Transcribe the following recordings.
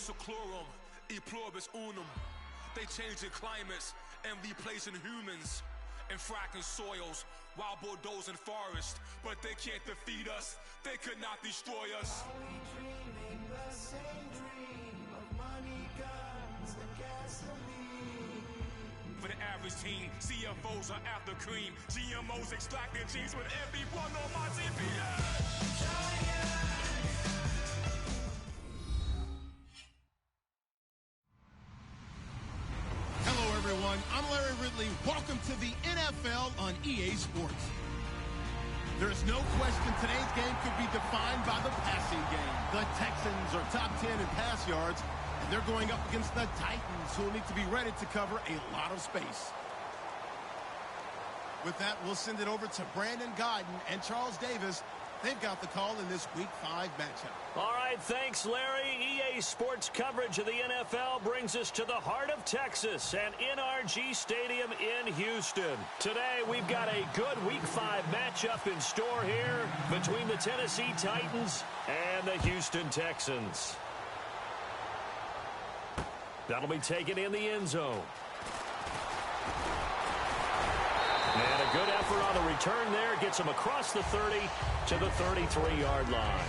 seclorum, e pluribus unum. They changing climates and replacing humans and fracking soils while bulldozing forests. But they can't defeat us. They could not destroy us. Are we dreaming the same dream of money, guns, and gasoline? For the average team, CFOs are after cream. GMOs extracting genes with everyone on my GPS. I'm Larry Ridley. Welcome to the NFL on EA Sports. There's no question today's game could be defined by the passing game. The Texans are top 10 in pass yards, and they're going up against the Titans, who will need to be ready to cover a lot of space. With that, we'll send it over to Brandon Godden and Charles Davis. They've got the call in this Week 5 matchup. All right, thanks, Larry. EA Sports coverage of the NFL brings us to the heart of Texas and NRG Stadium in Houston. Today, we've got a good Week 5 matchup in store here between the Tennessee Titans and the Houston Texans. That'll be taken in the end zone. And a good effort on the return there. Gets him across the 30 to the 33-yard line.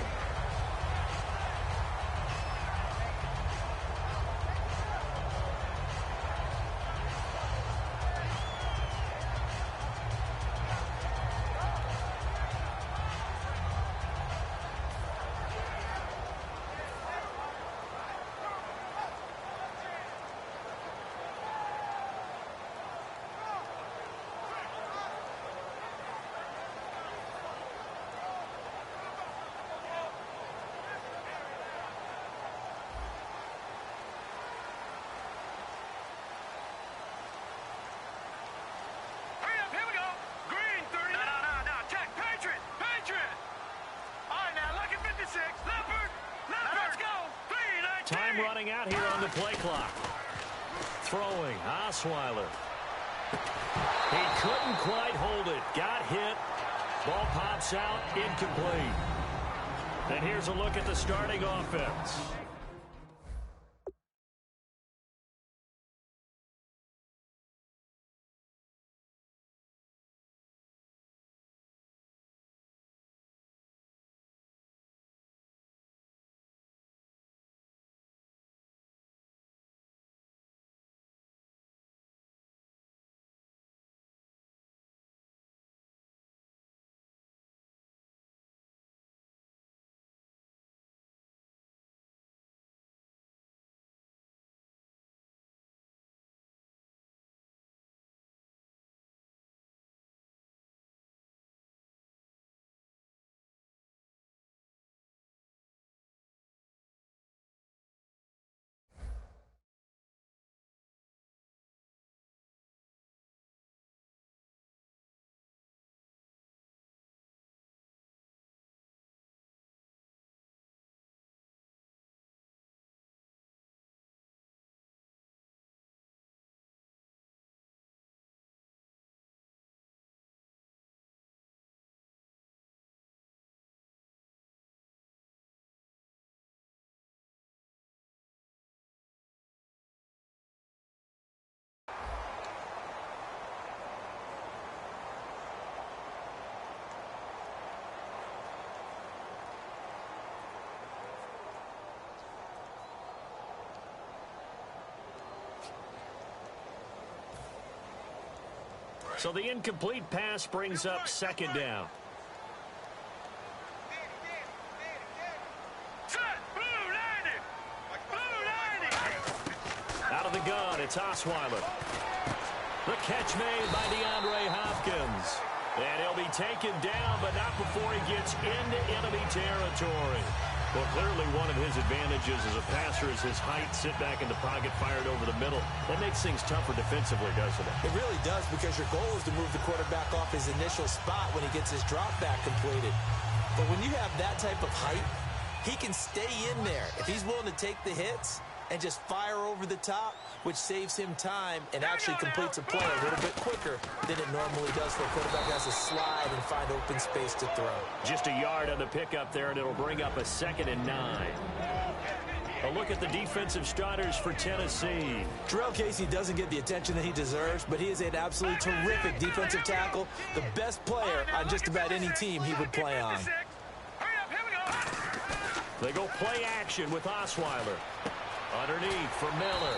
Time running out here on the play clock. Throwing, Osweiler. He couldn't quite hold it. Got hit. Ball pops out, incomplete. And here's a look at the starting offense. So the incomplete pass brings up second down. Out of the gun, it's Osweiler. The catch made by DeAndre Hopkins. And he'll be taken down, but not before he gets into enemy territory. Well, clearly one of his advantages as a passer is his height. Sit back in the pocket, fired over the middle. That makes things tougher defensively, doesn't it? It really does, because your goal is to move the quarterback off his initial spot when he gets his drop back completed. But when you have that type of height, he can stay in there. If he's willing to take the hits and just fire over the top, which saves him time and actually completes a play a little bit quicker than it normally does for a quarterback who has to slide and find open space to throw. Just a yard on the pickup there, and it'll bring up a 2nd and 9. A look at the defensive starters for Tennessee. Jarrell Casey doesn't get the attention that he deserves, but he is an absolutely terrific defensive tackle, the best player on just about any team he would play on. They go play action with Osweiler. Underneath for Miller.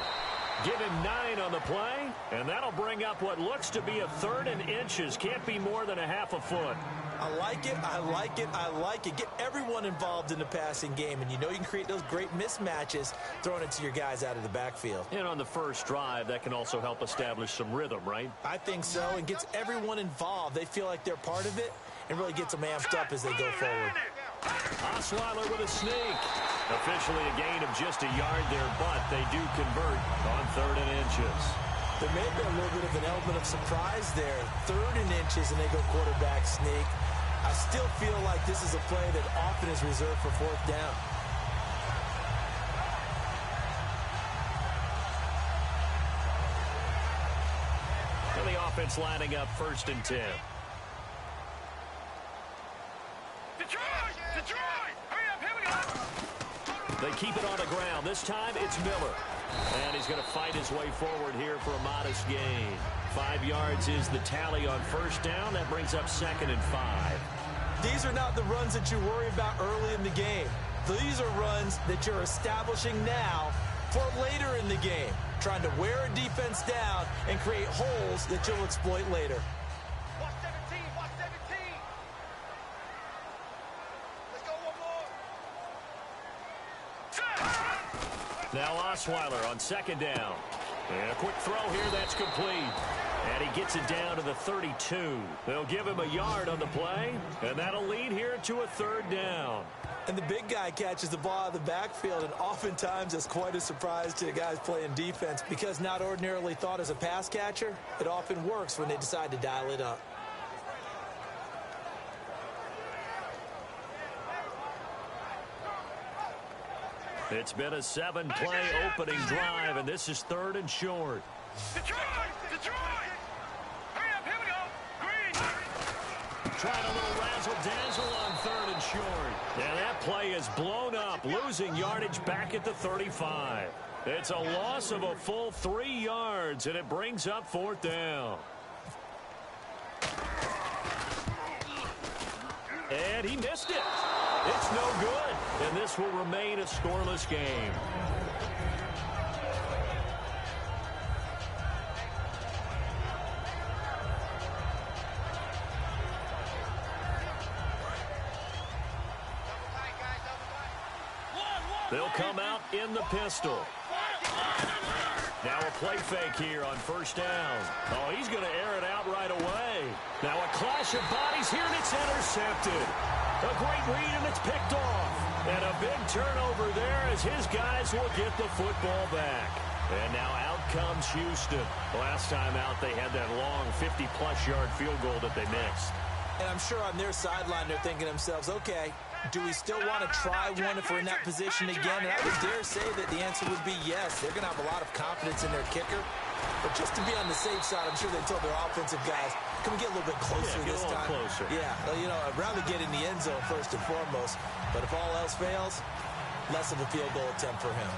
Give him 9 on the play, and that'll bring up what looks to be a 3rd and inches. Can't be more than a half a foot. I like it, I like it, I like it. Get everyone involved in the passing game, and you know you can create those great mismatches throwing it to your guys out of the backfield. And on the first drive, that can also help establish some rhythm, right? I think so, and gets everyone involved. They feel like they're part of it, and really gets them amped up as they go forward. Osweiler with a sneak. Officially a gain of just a yard there, but they do convert on 3rd and inches. There may have been a little bit of an element of surprise there. 3rd and inches, and they go quarterback sneak. I still feel like this is a play that often is reserved for 4th down. And the offense lining up 1st and 10. They keep it on the ground. This time it's Miller. And he's going to fight his way forward here for a modest gain. 5 yards is the tally on 1st down. That brings up 2nd and 5. These are not the runs that you worry about early in the game. These are runs that you're establishing now for later in the game. Trying to wear a defense down and create holes that you'll exploit later. Watch 17, watch 17. Let's go one more. Now Osweiler on 2nd down. And a quick throw here, that's complete. And he gets it down to the 32. They'll give him a yard on the play, and that'll lead here to a 3rd down. And the big guy catches the ball out of the backfield, and oftentimes it's quite a surprise to the guys playing defense because not ordinarily thought as a pass catcher, it often works when they decide to dial it up. It's been a 7-play opening drive, and this is 3rd and short. Detroit! Hurry up, here we go. Green! Trying a little razzle-dazzle on 3rd and short. And that play is blown up, losing yardage back at the 35. It's a loss of a full 3 yards, and it brings up 4th down. And he missed it. It's no good, and this will remain a scoreless game. They'll come out in the pistol. Now a play fake here on 1st down. Oh, he's going to air it out right away. Now a clash of bodies here, and it's intercepted. A great read, and it's picked off. And a big turnover there as his guys will get the football back. And now out comes Houston. Last time out, they had that long 50-plus yard field goal that they missed. And I'm sure on their sideline they're thinking to themselves, okay, do we still want to try one if we're in that position again? And I would dare say that the answer would be yes. They're going to have a lot of confidence in their kicker. But just to be on the safe side, I'm sure they told their offensive guys, can we get a little bit closer this time? Closer. Yeah, well, you know, I'd rather get in the end zone first and foremost. But if all else fails, less of a field goal attempt for him.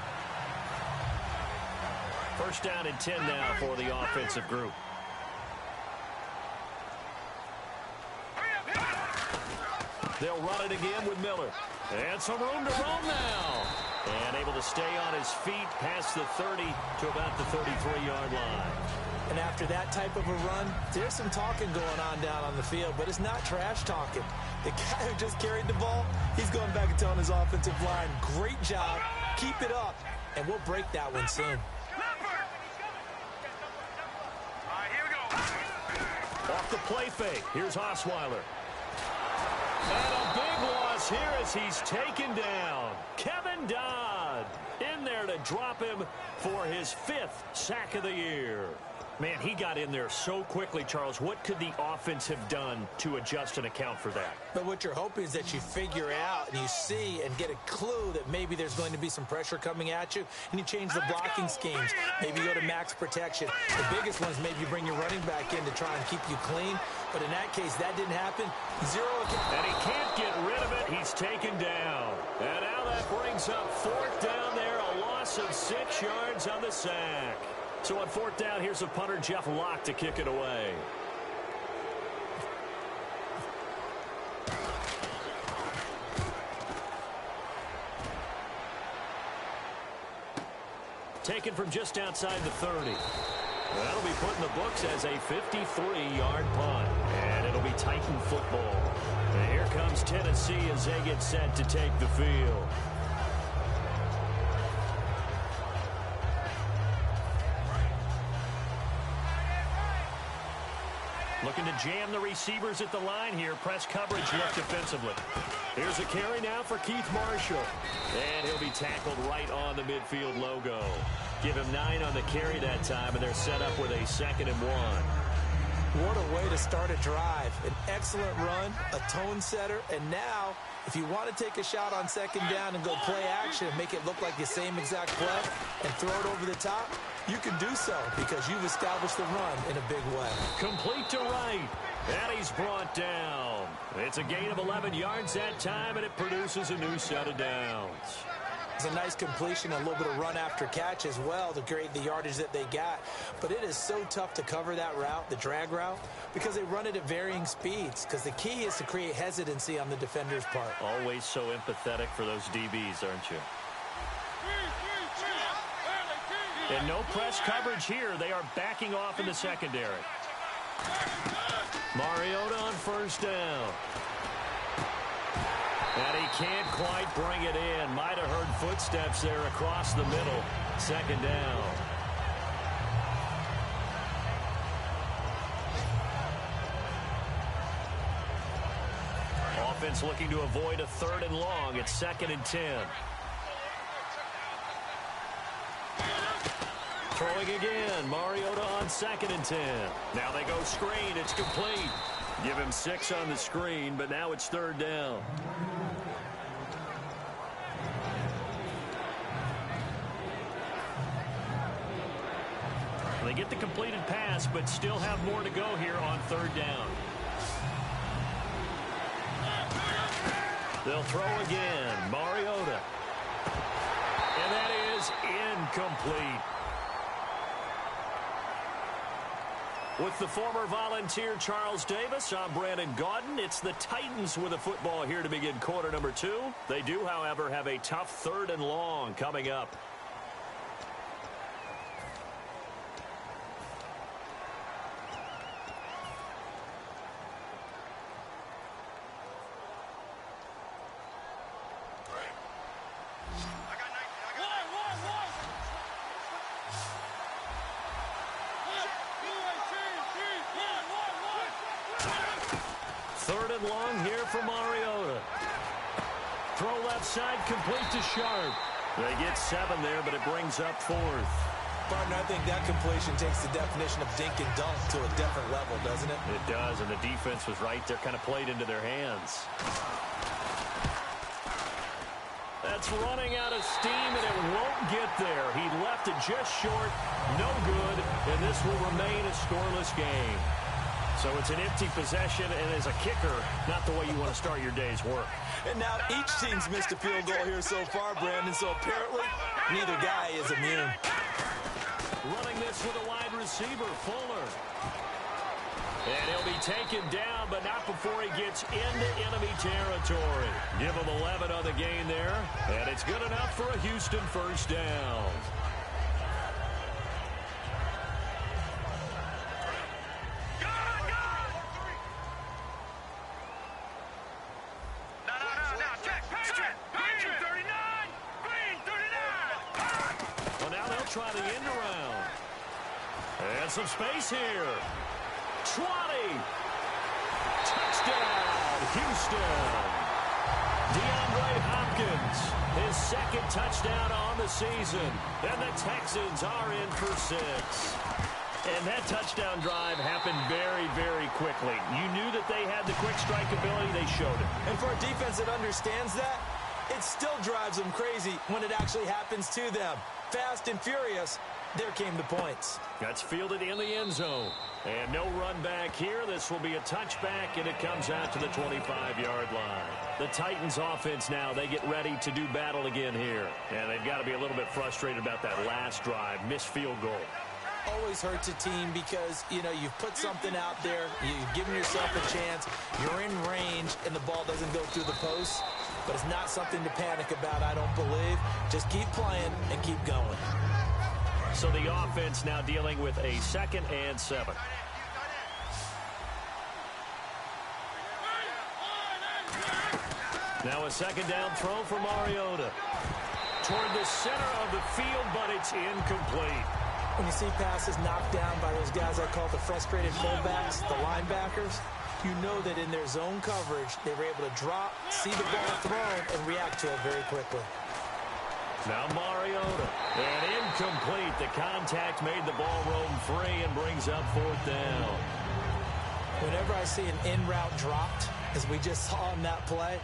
1st down and 10 now for the offensive group. They'll run it again with Miller. And some room to roam now. And able to stay on his feet past the 30 to about the 33-yard line. And after that type of a run, there's some talking going on down on the field, but it's not trash talking. The guy who just carried the ball, he's going back and telling his offensive line, great job, keep it up, and we'll break that one soon. All right, here we go. Off the play fake, here's Osweiler. And a big loss here as he's taken down. Kevin Dodd in there to drop him for his 5th sack of the year. Man, he got in there so quickly, Charles. What could the offense have done to adjust and account for that? But what you're hoping is that you figure out and you see and get a clue that maybe there's going to be some pressure coming at you, and you change the blocking schemes. Maybe you go to max protection. The biggest one is maybe you bring your running back in to try and keep you clean. But in that case, that didn't happen. 0 account. And he can't get rid of it. He's taken down. And now that that brings up fourth down there, a loss of 6 yards on the sack. So on fourth down, here's a punter, Jeff Locke, to kick it away. Taken from just outside the 30. That'll be put in the books as a 53-yard punt. And it'll be Titan football. And here comes Tennessee as they get set to take the field. Looking to jam the receivers at the line here. Press coverage left defensively. Here's a carry now for Keith Marshall. And he'll be tackled right on the midfield logo. Give him 9 on the carry that time, and they're set up with a 2nd and 1. What a way to start a drive. An excellent run, a tone setter, and now, if you want to take a shot on 2nd down and go play action and make it look like the same exact play and throw it over the top, you can do so because you've established the run in a big way. Complete to right, and he's brought down. It's a gain of 11 yards that time, and it produces a new set of downs. It's a nice completion, a little bit of run after catch as well to create the yardage that they got. But it is so tough to cover that route, the drag route, because they run it at varying speeds. Because the key is to create hesitancy on the defender's part. Always so empathetic for those DBs, aren't you? And no press coverage here. They are backing off in the secondary. Mariota on first down. And he can't quite bring it in. Might have heard footsteps there across the middle. 2nd down. Offense looking to avoid a 3rd and long. It's 2nd and 10. Throwing again. Mariota on 2nd and 10. Now they go screen. It's complete. Give him 6 on the screen, but now it's 3rd down. They get the completed pass, but still have more to go here on 3rd down. They'll throw again. Mariota. And that is incomplete. With the former Volunteer Charles Davis, I'm Brandon Gaudin. It's the Titans with a football here to begin quarter number 2. They do, however, have a tough 3rd and long coming up. Long here for Mariota. Throw left side, complete to Sharp. They get 7 there, but it brings up 4th. Partner, I think that completion takes the definition of dink and dunk to a different level, doesn't it? It does, and the defense was right there, kind of played into their hands. That's running out of steam, and it won't get there. He left it just short, no good, and this will remain a scoreless game. So it's an empty possession, and as a kicker, not the way you want to start your day's work. And now each team's missed a field goal here so far, Brandon, so apparently neither guy is immune. Running this with a wide receiver, Fuller. And he'll be taken down, but not before he gets into enemy territory. Give him 11 on the gain there, and it's good enough for a Houston 1st down. Try the end around. And some space here. 20. Touchdown, Houston. DeAndre Hopkins, his 2nd touchdown on the season. And the Texans are in for 6. And that touchdown drive happened very, very quickly. You knew that they had the quick strike ability. They showed it. And for a defense that understands that, it still drives them crazy when it actually happens to them. Fast and furious, there came the points. That's fielded in the end zone. And no run back here. This will be a touchback, and it comes out to the 25-yard line. The Titans offense now, they get ready to do battle again here. And they've got to be a little bit frustrated about that last drive, missed field goal. Always hurts a team because, you know, you've put something out there, you've given yourself a chance, you're in range, and the ball doesn't go through the post. But it's not something to panic about, I don't believe. Just keep playing and keep going. So the offense now dealing with a 2nd and 7. Now a 2nd down throw for Mariota. Toward the center of the field, but it's incomplete. When you see passes knocked down by those guys I call the frustrated fullbacks, the linebackers, you know that in their zone coverage, they were able to drop, see the ball thrown, and react to it very quickly. Now Mariota, and incomplete. The contact made the ball roam free and brings up 4th down. Whenever I see an in-route dropped, as we just saw in that play,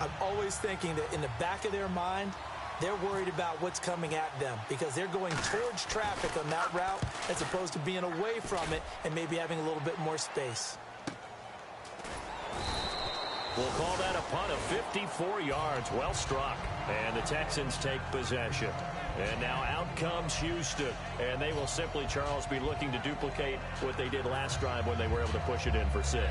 I'm always thinking that in the back of their mind, they're worried about what's coming at them because they're going towards traffic on that route as opposed to being away from it and maybe having a little bit more space. We'll call that a punt of 54 yards. Well struck. And the Texans take possession. And now out comes Houston. And they will simply, Charles, be looking to duplicate what they did last drive when they were able to push it in for 6.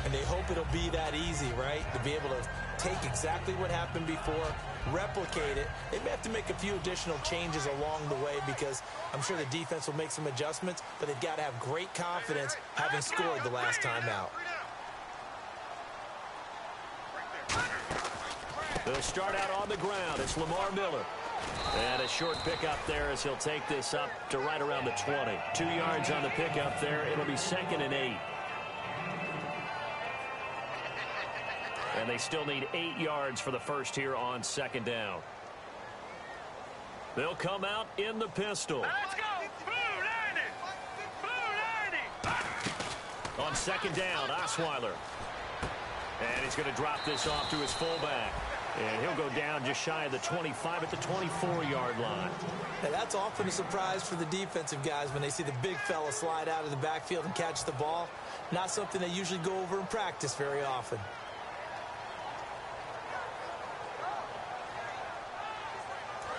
And they hope it'll be that easy, right? To be able to take exactly what happened before, replicate it. They may have to make a few additional changes along the way because I'm sure the defense will make some adjustments, but they've got to have great confidence having scored the last time out. They'll start out on the ground. It's Lamar Miller. And a short pickup there as he'll take this up to right around the 20. 2 yards on the pickup there. It'll be 2nd and 8. And they still need 8 yards for the first here on 2nd down. They'll come out in the pistol. Let's go! Blue 90! Blue 90! On 2nd down, Osweiler. And he's going to drop this off to his fullback. And he'll go down just shy of the 25 at the 24-yard line. Now that's often a surprise for the defensive guys when they see the big fella slide out of the backfield and catch the ball. Not something they usually go over in practice very often.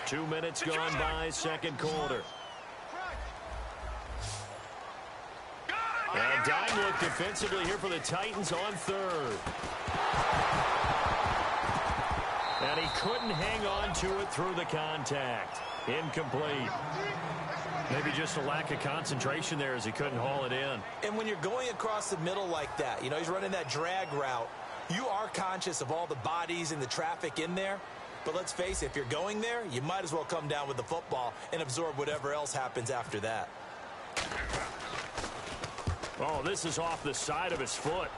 Two minutes gone by, 2nd quarter. And dime look defensively here for the Titans on 3rd. And he couldn't hang on to it through the contact. Incomplete. Maybe just a lack of concentration there as he couldn't haul it in. And when you're going across the middle like that, you know, he's running that drag route, you are conscious of all the bodies and the traffic in there. But let's face it, if you're going there, you might as well come down with the football and absorb whatever else happens after that. Oh, this is off the side of his foot.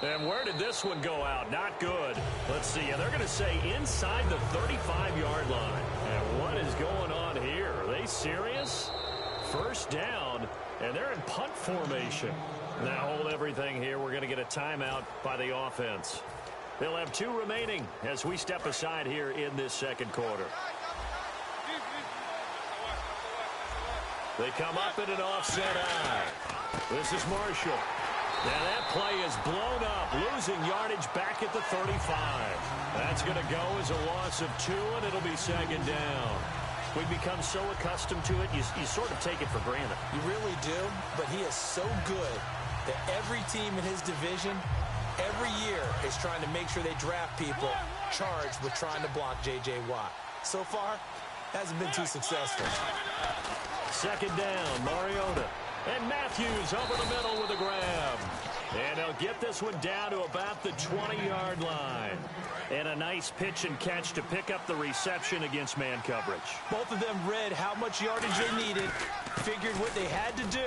And where did this one go out? Not good. Let's see. They're going to say inside the 35-yard line. And what is going on here? Are they serious? 1st down, and they're in punt formation. Now hold everything here. We're going to get a timeout by the offense. They'll have 2 remaining as we step aside here in this 2nd quarter. They come up in an offset eye. This is Marshall. Now that play is blown up, losing yardage back at the 35. That's going to go as a loss of 2, and it'll be 2nd down. We've become so accustomed to it, you sort of take it for granted. You really do, but he is so good that every team in his division, every year, is trying to make sure they draft people charged with trying to block J.J. Watt. So far, hasn't been too successful. 2nd down, Mariota. And Matthews over the middle with a grab. And they'll get this one down to about the 20-yard line. And a nice pitch and catch to pick up the reception against man coverage. Both of them read how much yardage they needed, figured what they had to do,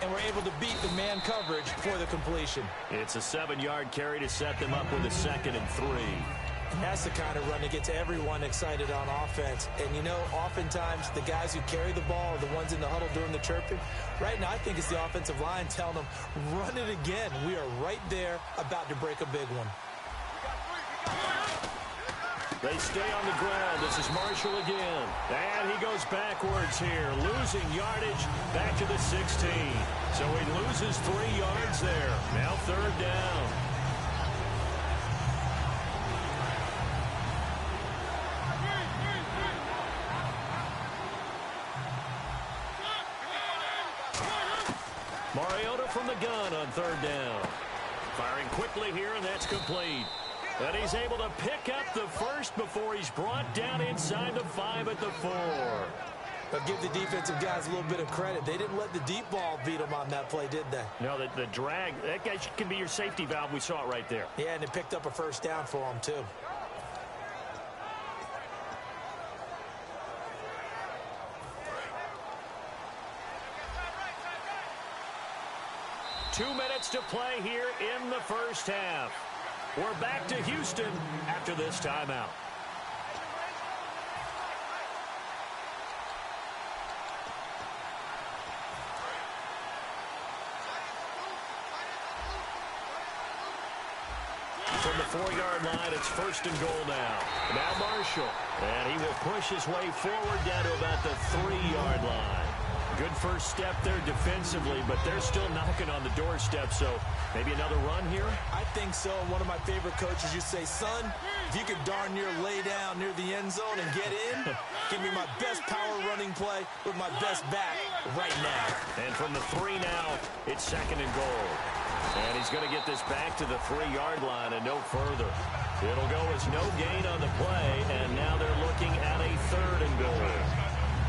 and were able to beat the man coverage for the completion. It's a 7-yard carry to set them up with a 2nd and 3. And that's the kind of run that gets everyone excited on offense. And, you know, oftentimes the guys who carry the ball are the ones in the huddle doing the chirping. Right now, I think it's the offensive line telling them, run it again. We are right there about to break a big one. They stay on the ground. This is Marshall again. And he goes backwards here, losing yardage back to the 16. So he loses 3 yards there. Now 3rd down. Mariota from the gun on 3rd down. Firing quickly here, and that's complete. And he's able to pick up the first before he's brought down inside the 5 at the 4. But give the defensive guys a little bit of credit. They didn't let the deep ball beat them on that play, did they? No, the drag, that guy can be your safety valve. We saw it right there. Yeah, and it picked up a 1st down for them, too. Two minutes to play here in the 1st half. We're back to Houston after this timeout. From the 4-yard line, it's 1st and goal now. Now Marshall, and he will push his way forward down to about the 3-yard line. Good first step there defensively, but they're still knocking on the doorstep, so maybe another run here? I think so. One of my favorite coaches used to say, son, if you could darn near lay down near the end zone and get in, give me my best power running play with my best back right now. And from the 3 now, it's 2nd and goal. And he's going to get this back to the 3-yard line and no further. It'll go as no gain on the play, and now they're looking at a 3rd and goal.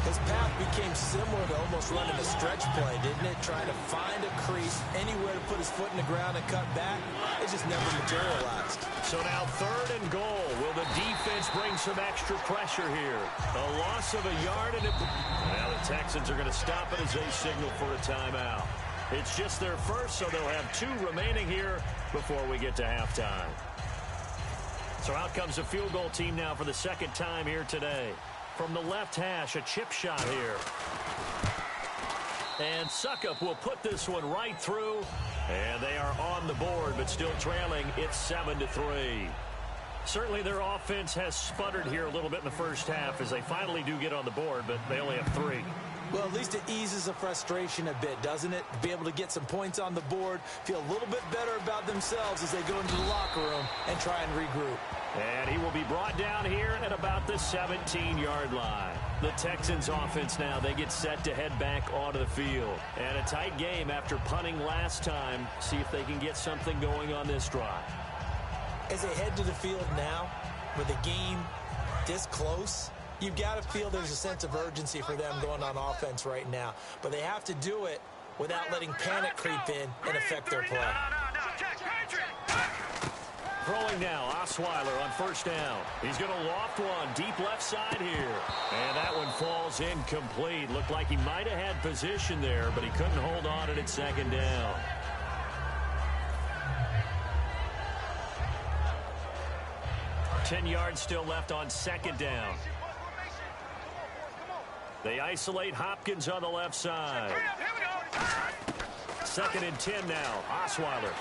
His path became similar to almost running a stretch play, didn't it? Trying to find a crease, anywhere to put his foot in the ground and cut back. It just never materialized. So now 3rd and goal. Will the defense bring some extra pressure here? A loss of a yard. And now the Texans are going to stop it as they signal for a timeout. It's just their first, so they'll have 2 remaining here before we get to halftime. So out comes the field goal team now for the 2nd time here today. From the left hash, a chip shot here. And Suckup will put this one right through. And they are on the board, but still trailing. It's 7-3. Certainly their offense has sputtered here a little bit in the 1st half as they finally do get on the board, but they only have 3. Well, at least it eases the frustration a bit, doesn't it? To be able to get some points on the board, feel a little bit better about themselves as they go into the locker room and try and regroup. And he will be brought down here at about the 17-yard line. The Texans offense now, they get set to head back onto the field. And a tight game after punting last time. See if they can get something going on this drive. As they head to the field now, with the game this close, you've got to feel there's a sense of urgency for them going on offense right now. But they have to do it without letting panic creep in and affect their play. Throwing now, Osweiler on 1st down. He's going to loft one deep left side here. And that one falls incomplete. Looked like he might have had position there, but he couldn't hold on it at 2nd down. Ten yards still left on 2nd down. They isolate Hopkins on the left side. 2nd and 10 now. Osweiler.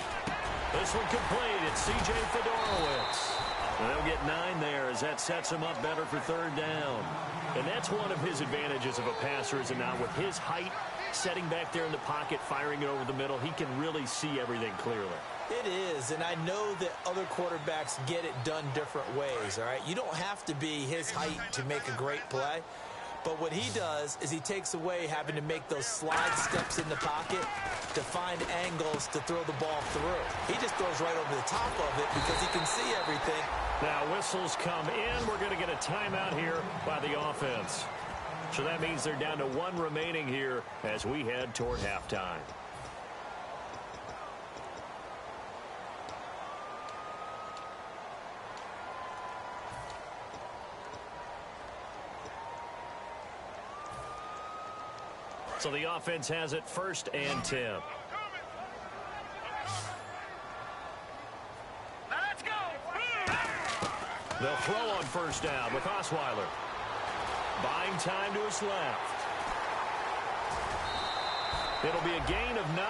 This one complete. It's C.J. Fedorowicz. They'll get 9 there as that sets him up better for 3rd down. And that's one of his advantages of a passer, is it not? With his height, setting back there in the pocket, firing it over the middle, he can really see everything clearly. It is, and I know that other quarterbacks get it done different ways, all right? You don't have to be his height to make a great play. But what he does is he takes away having to make those slide steps in the pocket to find angles to throw the ball through. He just throws right over the top of it because he can see everything. Now whistles come in. We're going to get a timeout here by the offense. So that means they're down to 1 remaining here as we head toward halftime. So the offense has it 1st and 10. Let's go. They'll throw on 1st down with Osweiler. Buying time to his left. It'll be a gain of 9,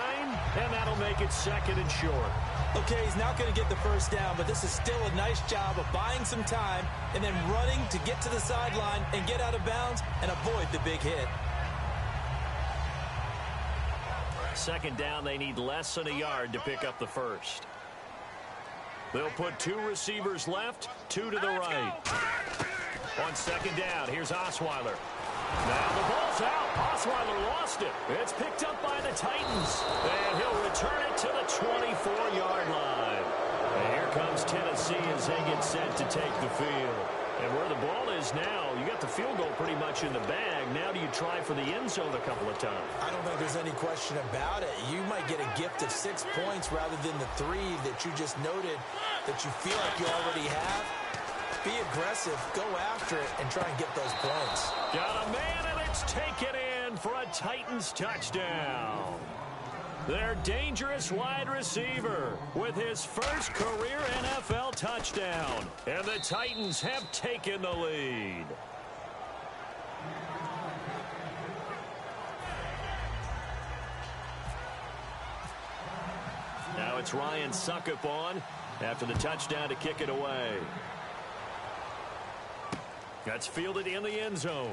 and that'll make it 2nd and short. Okay, he's not going to get the first down, but this is still a nice job of buying some time and then running to get to the sideline and get out of bounds and avoid the big hit. Second down, they need less than a yard to pick up the first. They'll put 2 receivers left, 2 to the right. On second down, here's Osweiler. Now the ball's out. Osweiler lost it. It's picked up by the Titans. And he'll return it to the 24-yard line. And here comes Tennessee as they get set to take the field. And where the ball is now, you got the field goal pretty much in the bag. Now do you try for the end zone a couple of times? I don't think there's any question about it. You might get a gift of 6 points rather than the 3 that you just noted that you feel like you already have. Be aggressive, go after it, and try and get those points. Got a man, and it's taken in for a Titans touchdown. Their dangerous wide receiver with his first career NFL touchdown. And the Titans have taken the lead. Now it's Ryan Suckup on after the touchdown to kick it away. That's fielded in the end zone.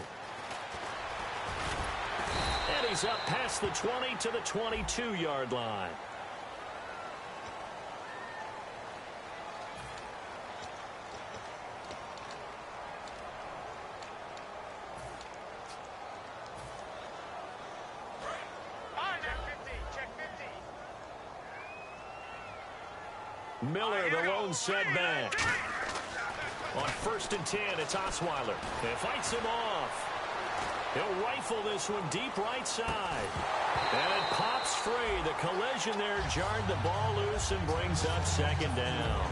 And he's up past the 20 to the 22-yard line. Miller, the lone setback. On 1st and 10, it's Osweiler. And fights him off. He'll rifle this one deep right side. And it pops free. The collision there jarred the ball loose and brings up second down.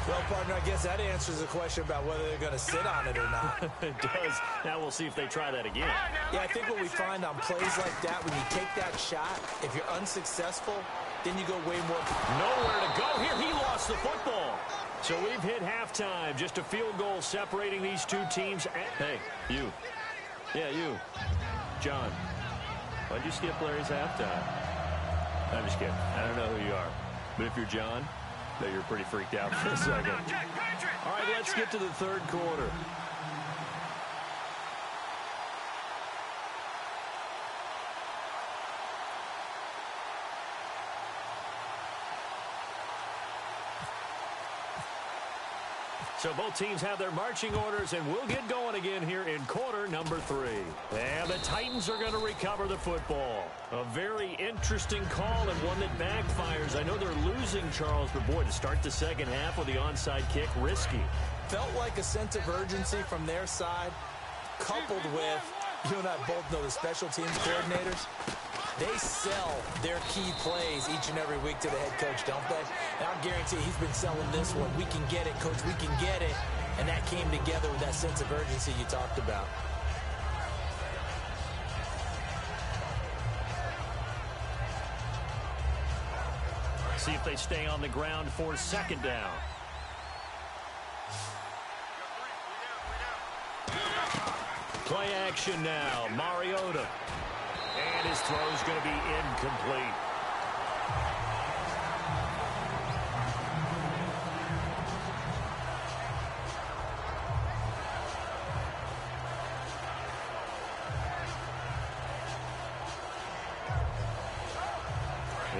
Well, partner, I guess that answers the question about whether they're going to sit on it or not. It does. Now we'll see if they try that again. Yeah, I think what we find on plays like that, when you take that shot, if you're unsuccessful, then you go way more. Nowhere to go here. He lost the football. So we've hit halftime. Just a field goal separating these two teams. Hey, you. Yeah, you. John, why'd you skip Larry's halftime? I'm just kidding. I don't know who you are. But if you're John, then you're pretty freaked out for a second. All right, let's get to the third quarter. So both teams have their marching orders, and we'll get going again here in quarter number 3. And the Titans are going to recover the football. A very interesting call and one that backfires. I know they're losing, Charles, but boy, to start the second half with the onside kick, risky. Felt like a sense of urgency from their side, coupled with, you and I both know the special teams coordinators. They sell their key plays each and every week to the head coach, don't they? And I guarantee he's been selling this one. We can get it, coach. We can get it. And that came together with that sense of urgency you talked about. See if they stay on the ground for second down. Play action now. Mariota. And his throw's going to be incomplete.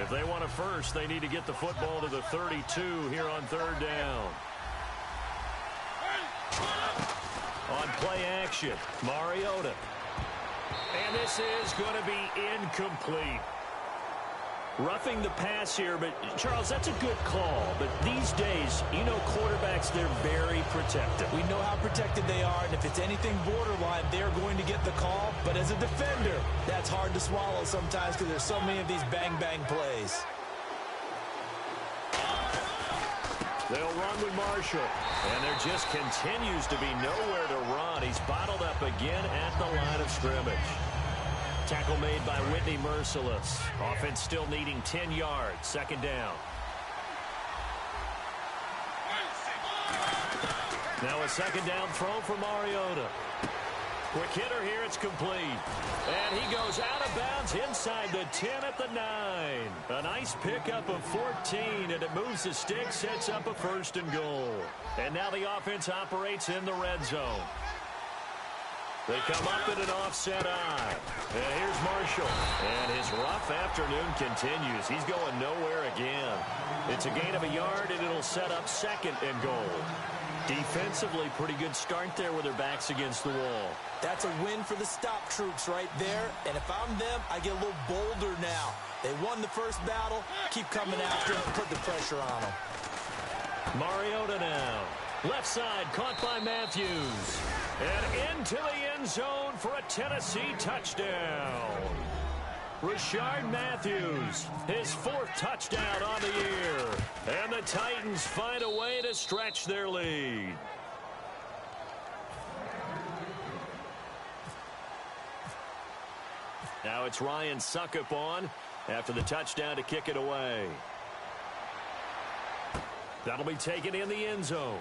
If they want a first, they need to get the football to the 32 here on third down. On play action, Mariota. And this is going to be incomplete. Roughing the pass here, but Charles, that's a good call. But these days, you know, quarterbacks, they're very protective. We know how protected they are, and if it's anything borderline, they're going to get the call. But as a defender, that's hard to swallow sometimes because there's so many of these bang-bang plays. They'll run with Marshall, and there just continues to be nowhere to run. He's bottled up again at the line of scrimmage. Tackle made by Whitney Merciless. Offense still needing 10 yards. Second down. Now a second down throw for Mariota. Quick hitter here, it's complete. And he goes out of bounds inside the 10 at the 9. A nice pickup of 14, and it moves the stick, sets up a 1st and goal. And now the offense operates in the red zone. They come up in an offset eye. And here's Marshall. And his rough afternoon continues. He's going nowhere again. It's a gain of a yard, and it'll set up 2nd and goal. Defensively, pretty good start there with their backs against the wall. That's a win for the stop troops right there. And if I'm them, I get a little bolder now. They won the first battle. Keep coming after them. Put the pressure on them. Mariota now. Left side, caught by Matthews. And into the end zone for a Tennessee touchdown. Rashard Matthews, his 4th touchdown on the year. And the Titans find a way to stretch their lead. Now it's Ryan Suckup on after the touchdown to kick it away. That'll be taken in the end zone.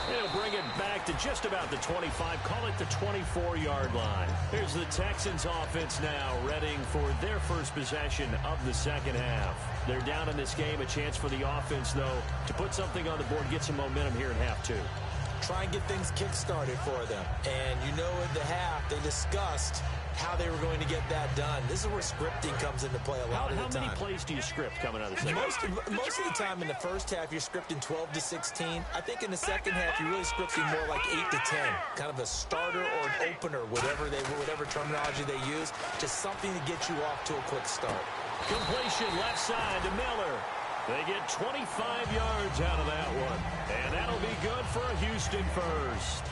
He'll bring it back to just about the 25, call it the 24-yard line. Here's the Texans offense now, readying for their first possession of the second half. They're down in this game, a chance for the offense, though, to put something on the board, get some momentum here in half 2. Try and get things kick-started for them. And you know in the half, they discussed how they were going to get that done. This is where scripting comes into play a lot of the time. How many plays do you script coming out of the second half? Most of the time in the first half, you're scripting 12 to 16. I think in the second half, you're really scripting more like 8 to 10. Kind of a starter or an opener, whatever terminology they use. Just something to get you off to a quick start. Completion left side to Miller. They get 25 yards out of that one. And that'll be good for a Houston first.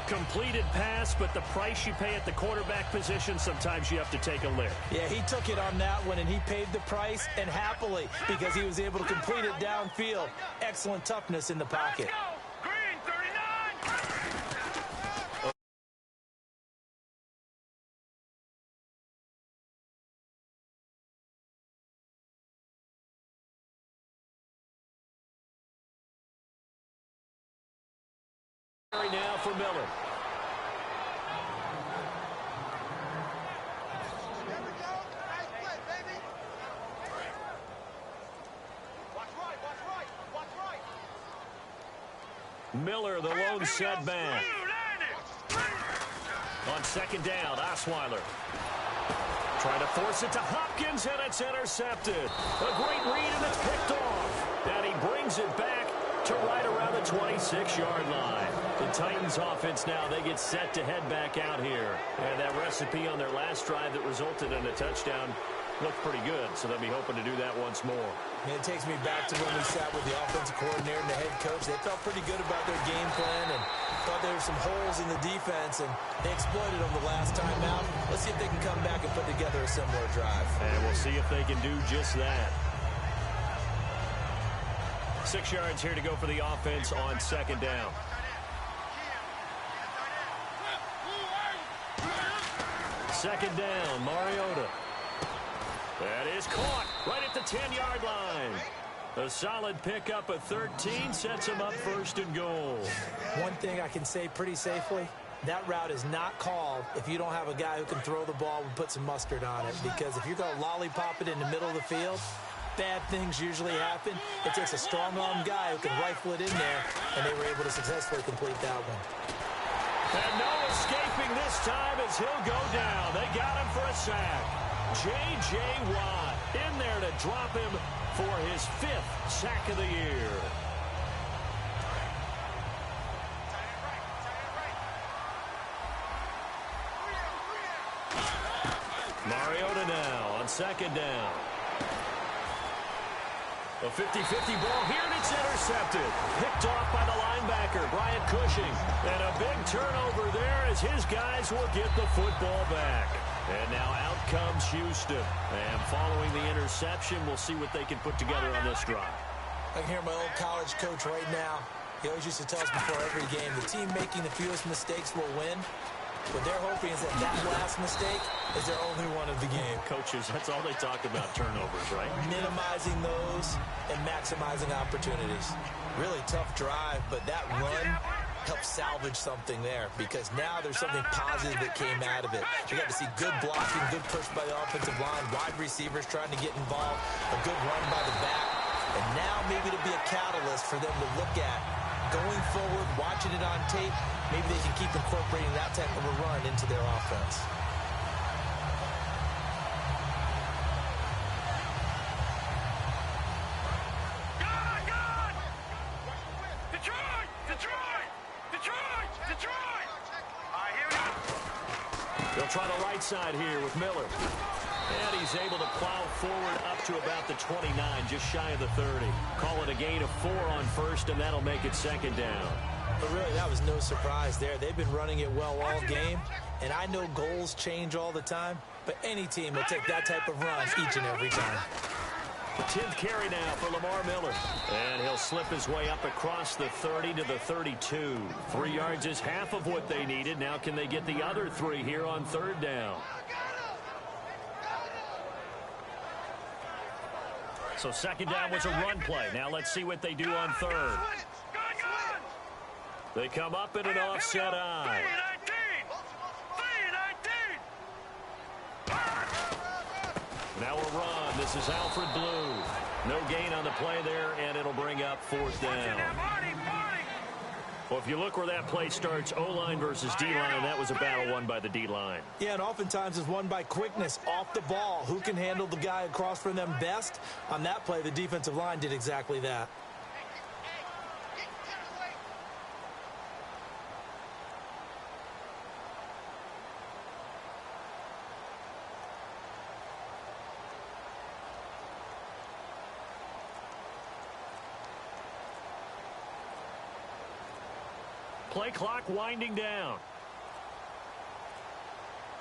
Completed pass, but the price you pay at the quarterback position, sometimes you have to take a lick. Yeah, he took it on that one, and he paid the price, and happily, because he was able to complete it downfield. Excellent toughness in the pocket. Green 39. Now for Miller. Miller, the lone setback. On 2nd down, Osweiler. Trying to force it to Hopkins, and it's intercepted. A great read, and it's picked off. And he brings it back to right around the 26-yard line. The Titans offense now, they get set to head back out here. And that recipe on their last drive that resulted in a touchdown looked pretty good, so they'll be hoping to do that once more. And it takes me back to when we sat with the offensive coordinator and the head coach. They felt pretty good about their game plan and thought there were some holes in the defense, and they exploited them the last time out. Let's see if they can come back and put together a similar drive. And we'll see if they can do just that. 6 yards here to go for the offense on 2nd down. Second down, Mariota. That is caught right at the 10-yard line. A solid pickup of 13 sets him up 1st and goal. One thing I can say pretty safely, that route is not called if you don't have a guy who can throw the ball and put some mustard on it. Because if you're going to lollipop it in the middle of the field, bad things usually happen. It takes a strong-arm guy who can rifle it in there, and they were able to successfully complete that one. And no escaping this time as he'll go down. They got him for a sack. J.J. Watt in there to drop him for his 5th sack of the year. Mariota now on 2nd down. A 50-50 ball here, and it's intercepted. Picked off by the linebacker, Brian Cushing. And a big turnover there as his guys will get the football back. And now out comes Houston. And following the interception, we'll see what they can put together on this drive. I can hear my old college coach right now. He always used to tell us before every game, the team making the fewest mistakes will win. What they're hoping is that last mistake is their only one of the game. Coaches, that's all they talk about, turnovers, right? Minimizing those and maximizing opportunities. Really tough drive, but that run help salvage something there, because now there's something positive that came out of it. You got to see good blocking, good push by the offensive line, wide receivers trying to get involved, a good run by the back, and now maybe to be a catalyst for them to look at going forward, watching it on tape. Maybe they can keep incorporating that type of a run into their offense. They'll try the right side here with Miller. And he's able to plow forward up to about the 29, just shy of the 30. Call it a gain of 4 on first, and that'll make it second down. But really, that was no surprise there. They've been running it well all game, and I know goals change all the time, but any team will take that type of run each and every time. The 10th carry now for Lamar Miller. And he'll slip his way up across the 30 to the 32. 3 yards is half of what they needed. Now can they get the other 3 here on third down? So second down was a run play. Now let's see what they do on third. They come up in an offset eye. Now a run. This is Alfred Blue. No gain on the play there, and it'll bring up fourth down. Well, if you look where that play starts, O-line versus D-line, that was a battle won by the D-line. Yeah, and oftentimes it's won by quickness off the ball. Who can handle the guy across from them best? On that play, the defensive line did exactly that. Play clock winding down.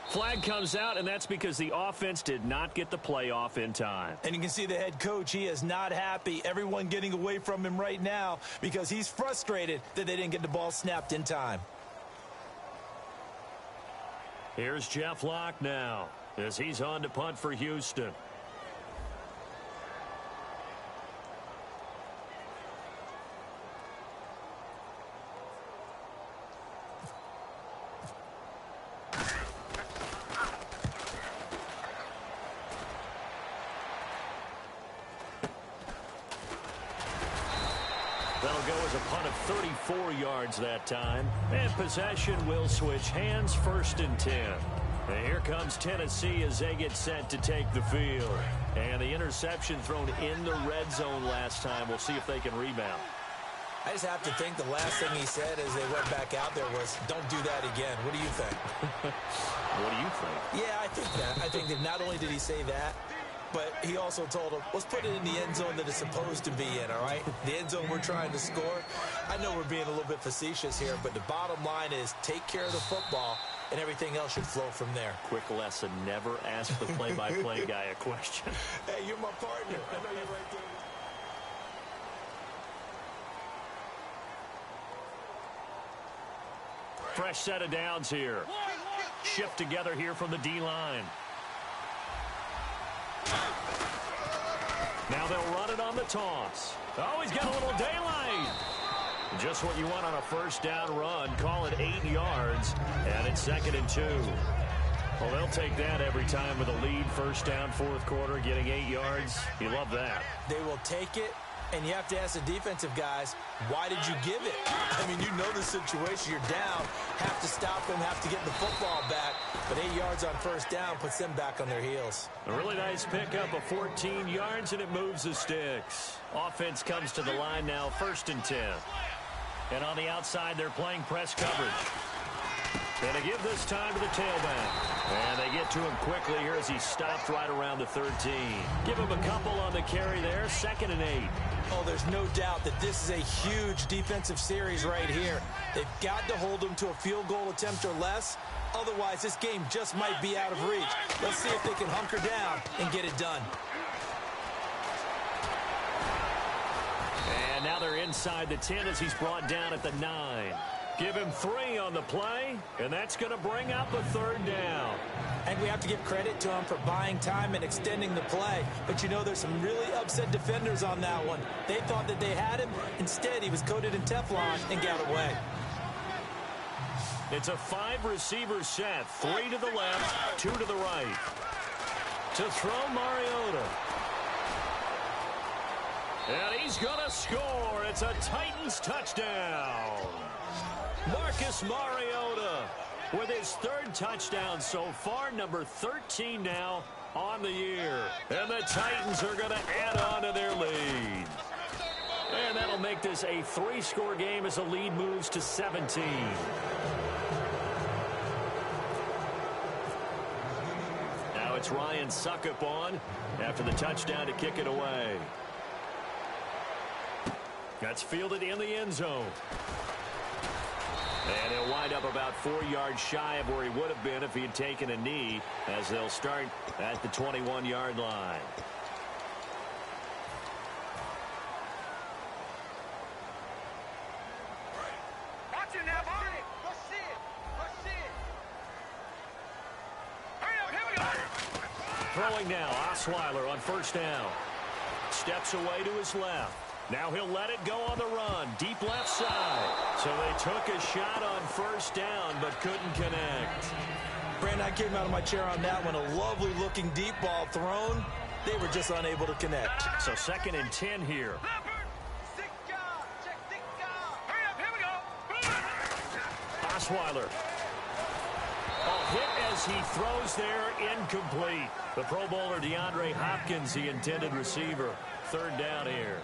Flag comes out, and that's because the offense did not get the play off in time. And you can see the head coach, he is not happy. Everyone getting away from him right now because he's frustrated that they didn't get the ball snapped in time. Here's Jeff Locke now as he's on to punt for Houston. That'll go as a punt of 34 yards that time. And possession will switch hands, first and 10. And here comes Tennessee as they get set to take the field. And the interception thrown in the red zone last time. We'll see if they can rebound. I just have to think the last thing he said as they went back out there was, don't do that again. What do you think? What do you think? Yeah, I think that. I think that not only did he say that, but he also told him, let's put it in the end zone that it's supposed to be in, all right? The end zone we're trying to score. I know we're being a little bit facetious here, but the bottom line is take care of the football, and everything else should flow from there. Quick lesson, never ask the play-by-play guy a question. Hey, you're my partner. I know you're right there. Fresh set of downs here. Shift together here from the D-line. Now they'll run it on the toss. Oh, he's got a little daylight. Just what you want on a first down run. Call it 8 yards, and it's second and 2. Well, they'll take that every time with a lead. First down, fourth quarter, getting 8 yards. You love that. They will take it, and you have to ask the defensive guys, why did you give it? I mean, you know the situation. You're down, have to stop them, have to get the football back. But 8 yards on first down puts them back on their heels. A really nice pickup of 14 yards, and it moves the sticks. Offense comes to the line now, first and 10. And on the outside, they're playing press coverage. And they give this time to the tailback. And they get to him quickly here as he stopped right around the 13. Give him a couple on the carry there, second and 8. Oh, there's no doubt that this is a huge defensive series right here. They've got to hold them to a field goal attempt or less. Otherwise, this game just might be out of reach. Let's see if they can hunker down and get it done. And now they're inside the 10 as he's brought down at the 9. Give him 3 on the play, and that's going to bring up a third down. And we have to give credit to him for buying time and extending the play. But you know, there's some really upset defenders on that one. They thought that they had him. Instead, he was coated in Teflon and got away. It's a 5-receiver set. 3 to the left, 2 to the right. To throw, Mariota. And he's going to score. It's a Titans touchdown. Marcus Mariota with his 3rd touchdown so far, number 13 now on the year. And the Titans are going to add on to their lead. And that'll make this a 3-score game as the lead moves to 17. Now it's Ryan Suckup on after the touchdown to kick it away. That's fielded in the end zone. And he'll wind up about 4 yards shy of where he would have been if he had taken a knee, as they'll start at the 21-yard line. Watch it now, Barney. Let's see it. Let's see it. Hurry up, here we go. Throwing now, Osweiler on first down. Steps away to his left. Now he'll let it go on the run. Deep left side. So they took a shot on first down, but couldn't connect. Brandon, I came out of my chair on that one. A lovely-looking deep ball thrown. They were just unable to connect. So 2nd and 10 here. Check 6 yards. Hurry up, here we go. Osweiler. A hit as he throws there, incomplete. The Pro Bowler DeAndre Hopkins, the intended receiver. 3rd down here.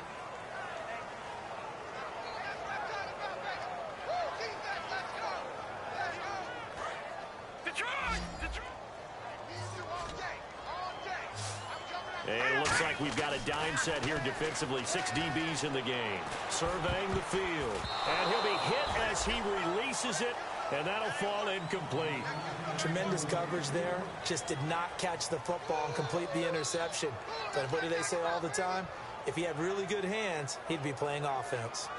And it looks like we've got a dime set here defensively. 6 DBs in the game. Surveying the field. And he'll be hit as he releases it, and that'll fall incomplete. Tremendous coverage there. Just did not catch the football and complete the interception. But what do they say all the time? If he had really good hands, he'd be playing offense.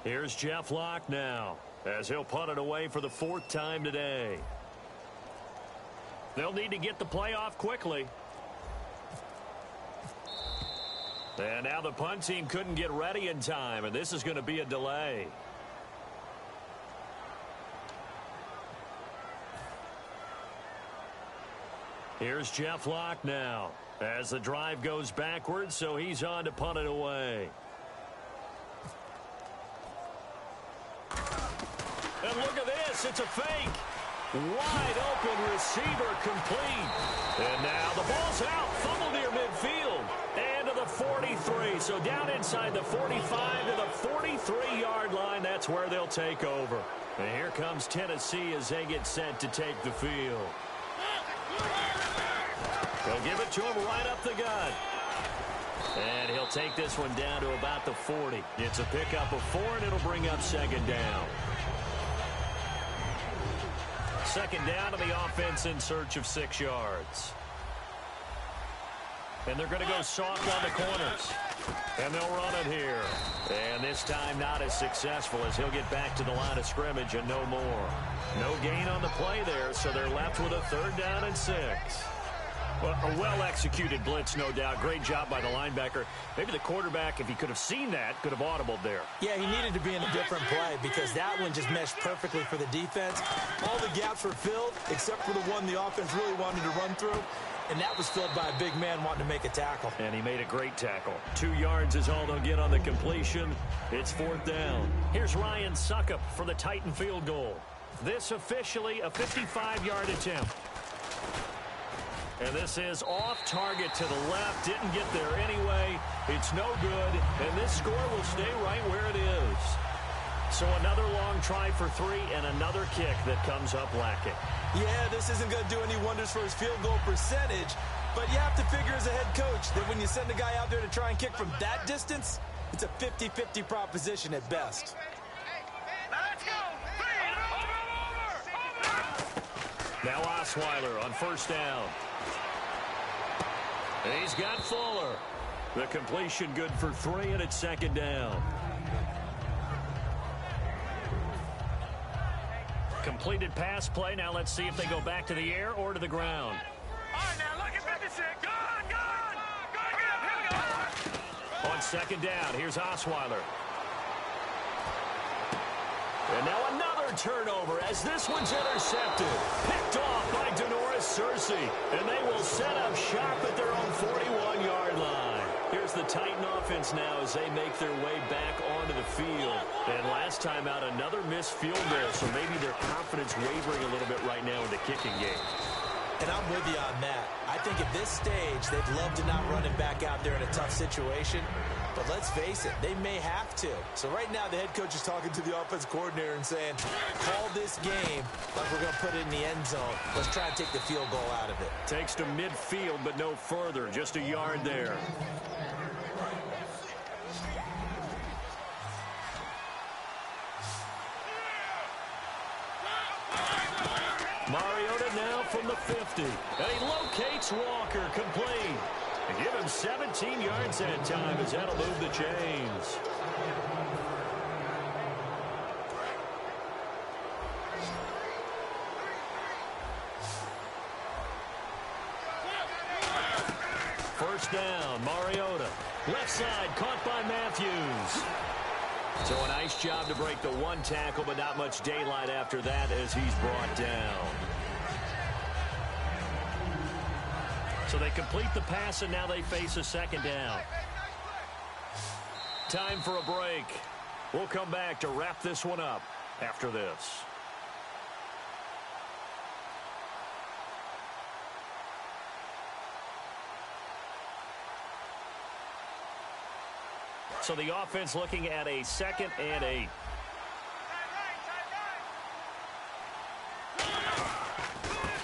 Here's Jeff Locke now, as he'll punt it away for the 4th time today. They'll need to get the play off quickly. And now the punt team couldn't get ready in time, and this is going to be a delay. Here's Jeff Locke now, as the drive goes backwards, so he's on to punt it away. And look at this, it's a fake. Wide open receiver complete. And now the ball's out, fumble near midfield. And to the 43, so down inside the 45 to the 43-yard line, that's where they'll take over. And here comes Tennessee as they get set to take the field. They'll give it to him right up the gut. And he'll take this one down to about the 40. It's a pickup of 4, and it'll bring up 2nd down. 2nd down to the offense in search of 6 yards. And they're going to go soft on the corners. And they'll run it here. And this time not as successful, as he'll get back to the line of scrimmage and no more. No gain on the play there, so they're left with a 3rd down and 6. Well, a well-executed blitz, no doubt. Great job by the linebacker. Maybe the quarterback, if he could have seen that, could have audibled there. Yeah, he needed to be in a different play because that one just meshed perfectly for the defense. All the gaps were filled except for the one the offense really wanted to run through, and that was filled by a big man wanting to make a tackle. And he made a great tackle. 2 yards is all they'll get on the completion. It's 4th down. Here's Ryan Suckup for the Titan field goal. This officially a 55-yard attempt. And this is off target to the left. Didn't get there anyway. It's no good. And this score will stay right where it is. So another long try for 3 and another kick that comes up lacking. Yeah, this isn't going to do any wonders for his field goal percentage. But you have to figure as a head coach that when you send a guy out there to try and kick from that distance, it's a 50-50 proposition at best. Now let's go. 3, over. Now Osweiler on first down. And he's got Fuller. The completion good for 3, and it's second down. Completed pass play. Now let's see if they go back to the air or to the ground. All right, now look at 56. Gone! Here we go. On second down, here's Osweiler. And now another turnover as this one's intercepted. Picked off by Denoris Searcy. And they will set up shop at their own 41-yard line. Here's the Titan offense now as they make their way back onto the field. And last time out, another missed field goal, so maybe their confidence wavering a little bit right now in the kicking game. And I'm with you on that. I think at this stage, they'd love to not run him back out there in a tough situation. But let's face it, they may have to. So right now, the head coach is talking to the offense coordinator and saying, call this game like we're going to put it in the end zone. Let's try and take the field goal out of it. Takes to midfield, but no further. Just a yard there. Mariota now from the 50. And he locates Walker, complete. And give him 17 yards that time as that'll move the chains. First down, Mariota. Left side, caught by Matthews. So a nice job to break the one tackle, but not much daylight after that as he's brought down. So they complete the pass, and now they face a second down. Time for a break. We'll come back to wrap this one up after this. So the offense looking at a 2nd and 8.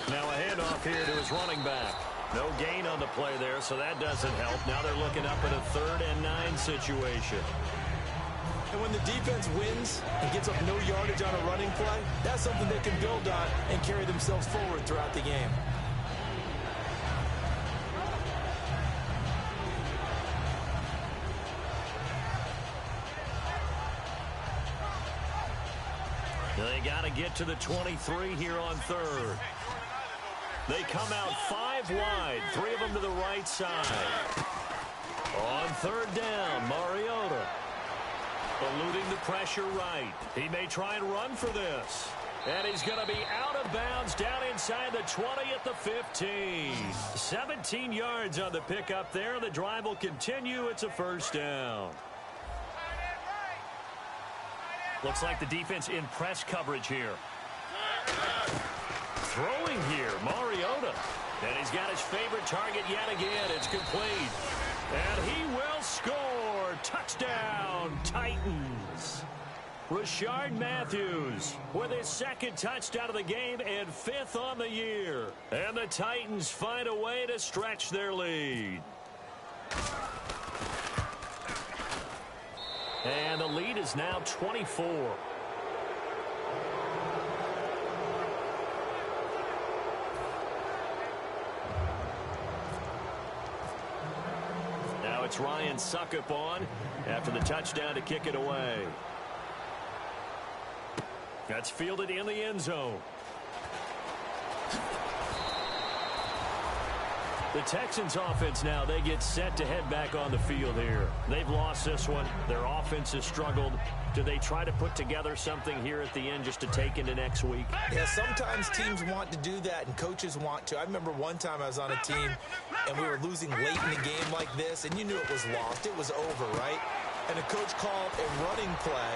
Now a handoff here to his running back. No gain on the play there, so that doesn't help. Now they're looking up at a 3rd and 9 situation. And when the defense wins and gets up no yardage on a running play, that's something they can build on and carry themselves forward throughout the game. They got to get to the 23 here on 3rd. They come out 5 wide, 3 of them to the right side. On 3rd down, Mariota eluding the pressure right. He may try and run for this. And he's going to be out of bounds down inside the 20 at the 15. 17 yards on the pickup there. The drive will continue. It's a first down. Looks like the defense in press coverage here. Throwing here, Mariota. And he's got his favorite target yet again. It's complete. And he will score. Touchdown, Titans. Rashard Matthews with his 2nd touchdown of the game and 5th on the year. And the Titans find a way to stretch their lead. And the lead is now 24. Now it's Ryan Suckup on after the touchdown to kick it away. That's fielded in the end zone. The Texans offense now, they get set to head back on the field here. They've lost this one. Their offense has struggled. Do they try to put together something here at the end just to take into next week? Yeah, sometimes teams want to do that and coaches want to. I remember one time I was on a team and we were losing late in the game like this, and you knew it was lost. It was over, right? And the coach called a running play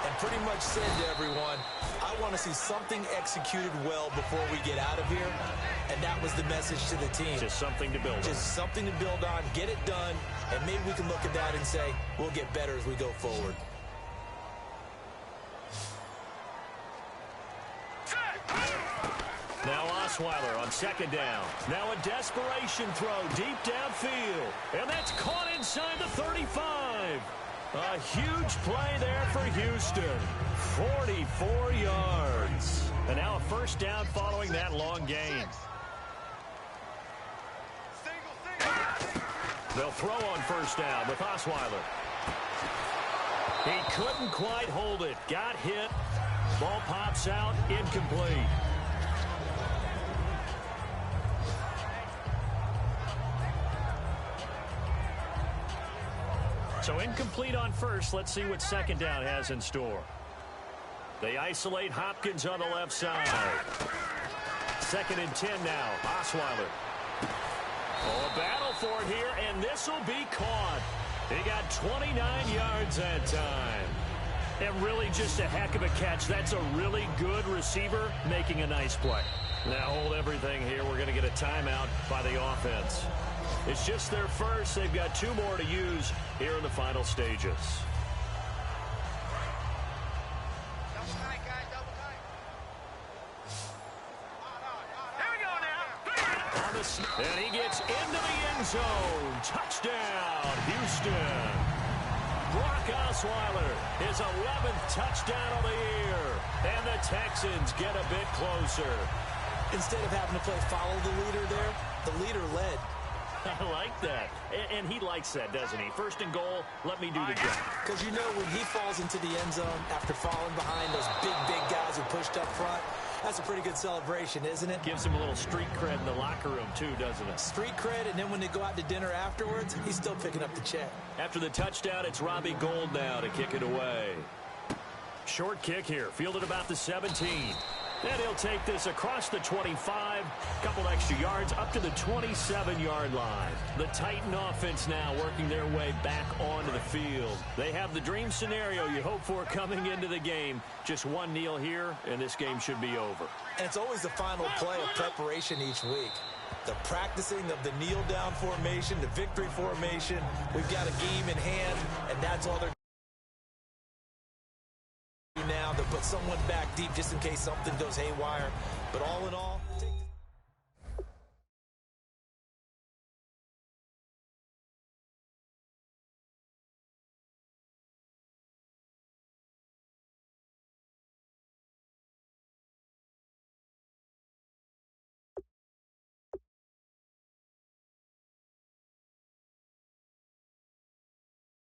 and pretty much said to everyone, I want to see something executed well before we get out of here. And that was the message to the team. Just something to build on. Just something to build on, get it done, and maybe we can look at that and say, we'll get better as we go forward. Now Osweiler on 2nd down. Now a desperation throw deep downfield. And that's caught inside the 35. A huge play there for Houston. 44 yards. And now a first down following that long gain. They'll throw on first down with Osweiler. He couldn't quite hold it. Got hit. Ball pops out. Incomplete. So incomplete on first. Let's see what second down has in store. They isolate Hopkins on the left side. 2nd and 10 now. Osweiler. Oh, a battle for it here, and this will be caught. He got 29 yards that time. And really just a heck of a catch. That's a really good receiver making a nice play. Now hold everything here. We're going to get a timeout by the offense. It's just their first. They've got 2 more to use here in the final stages. Double tight, guys, double tight. Here we go now. And he gets into the end zone. Touchdown, Houston. Brock Osweiler, his 11th touchdown of the year. And the Texans get a bit closer. Instead of having to play follow the leader there, the leader led. I like that. And he likes that, doesn't he? 1st and goal, let me do the job. Because you know when he falls into the end zone after falling behind those big guys who pushed up front, that's a pretty good celebration, isn't it? Gives him a little street cred in the locker room, too, doesn't it? Street cred, and then when they go out to dinner afterwards, he's still picking up the check. After the touchdown, it's Robbie Gould now to kick it away. Short kick here, fielded about the 17. And he'll take this across the 25, couple extra yards up to the 27-yard line. The Titan offense now working their way back onto the field. They have the dream scenario you hope for coming into the game. Just one kneel here, and this game should be over. And it's always the final play of preparation each week. The practicing of the kneel-down formation, the victory formation. We've got a game in hand, and that's all they're now to put someone back deep just in case something goes haywire. But all in all,